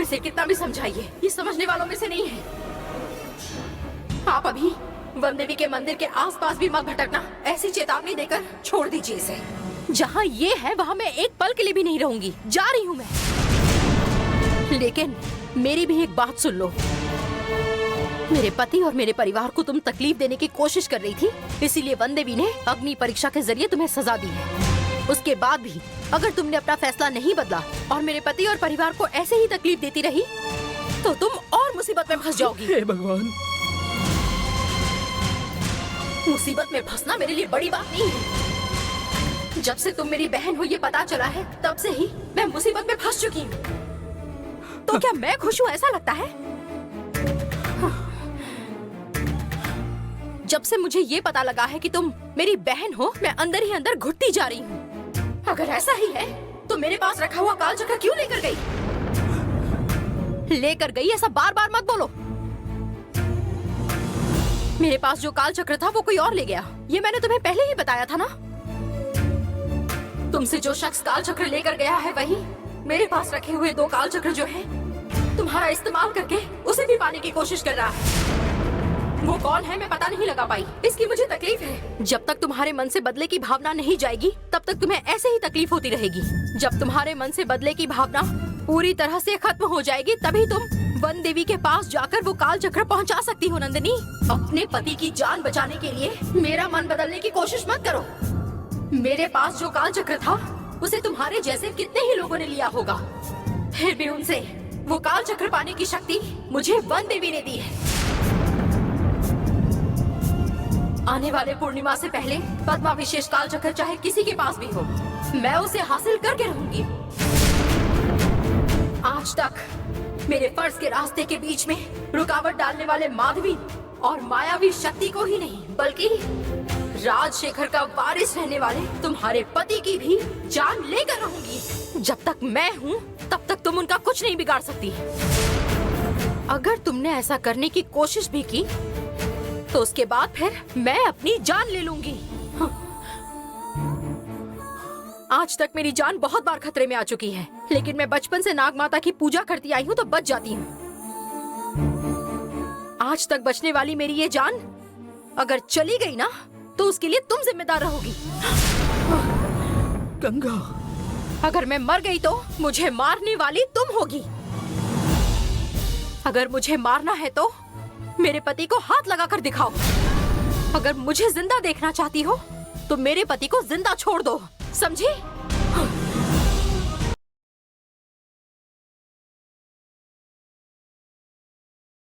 इसे कितना भी समझाइए, ये समझने वालों में से नहीं है। आप अभी वन देवी के मंदिर के आसपास भी मत भटकना। ऐसी चेतावनी देकर छोड़ दीजिए इसे। जहाँ ये है वहाँ मैं एक पल के लिए भी नहीं रहूंगी। जा रही हूँ मैं। लेकिन मेरी भी एक बात सुन लो। मेरे पति और मेरे परिवार को तुम तकलीफ देने की कोशिश कर रही थी, इसीलिए वन देवी ने अग्नि परीक्षा के जरिए तुम्हें सजा दी है। उसके बाद भी अगर तुमने अपना फैसला नहीं बदला और मेरे पति और परिवार को ऐसे ही तकलीफ देती रही तो तुम और मुसीबत में फंस जाओगी। हे भगवान, मुसीबत में फंसना मेरे लिए बड़ी बात नहीं है। जब से तुम मेरी बहन हो ये पता चला है, तब से ही मैं मुसीबत में फंस चुकी हूँ। तो क्या मैं खुश हूँ ऐसा लगता है? जब से मुझे ये पता लगा है कि तुम मेरी बहन हो, मैं अंदर ही अंदर घुटती जा रही हूँ। अगर ऐसा ही है तो मेरे पास रखा हुआ काल चक्र क्यों लेकर गई? लेकर गई ऐसा बार बार मत बोलो। मेरे पास जो काल चक्र था वो कोई और ले गया। ये मैंने तुम्हें पहले ही बताया था ना। तुमसे जो शख्स काल चक्र लेकर गया है वही मेरे पास रखे हुए 2 काल चक्र जो है तुम्हारा इस्तेमाल करके उसे भी पाने की कोशिश कर रहा है। वो कौन है मैं पता नहीं लगा पाई। इसकी मुझे तकलीफ है। जब तक तुम्हारे मन से बदले की भावना नहीं जाएगी तब तक तुम्हें ऐसे ही तकलीफ होती रहेगी। जब तुम्हारे मन से बदले की भावना पूरी तरह से खत्म हो जाएगी तभी तुम वन देवी के पास जाकर वो काल चक्र पहुंचा सकती हो। नंदिनी, अपने पति की जान बचाने के लिए मेरा मन बदलने की कोशिश मत करो। मेरे पास जो काल चक्र था उसे तुम्हारे जैसे कितने ही लोगों ने लिया होगा, फिर भी उनसे वो काल चक्र पाने की शक्ति मुझे वन देवी ने दी है। आने वाले पूर्णिमा से पहले पद्मा विशेष काल चक्र चाहे किसी के पास भी हो, मैं उसे हासिल करके रहूंगी। आज तक मेरे फर्ज के रास्ते के बीच में रुकावट डालने वाले माधवी और मायावी शक्ति को ही नहीं बल्कि राजशेखर का वारिस रहने वाले तुम्हारे पति की भी जान लेकर रहूंगी। जब तक मैं हूँ तब तक तुम उनका कुछ नहीं बिगाड़ सकती। अगर तुमने ऐसा करने की कोशिश भी की तो उसके बाद फिर मैं अपनी जान ले लूंगी। आज तक मेरी जान बहुत बार खतरे में आ चुकी है, लेकिन मैं बचपन से नाग माता की पूजा करती आई हूँ तो बच जाती हूँ। आज तक बचने वाली मेरी ये जान अगर चली गई ना तो उसके लिए तुम जिम्मेदार रहोगी। गंगा, अगर मैं मर गई तो मुझे मारने वाली तुम होगी। अगर मुझे मारना है तो मेरे पति को हाथ लगाकर दिखाओ। अगर मुझे जिंदा देखना चाहती हो तो मेरे पति को जिंदा छोड़ दो, समझी?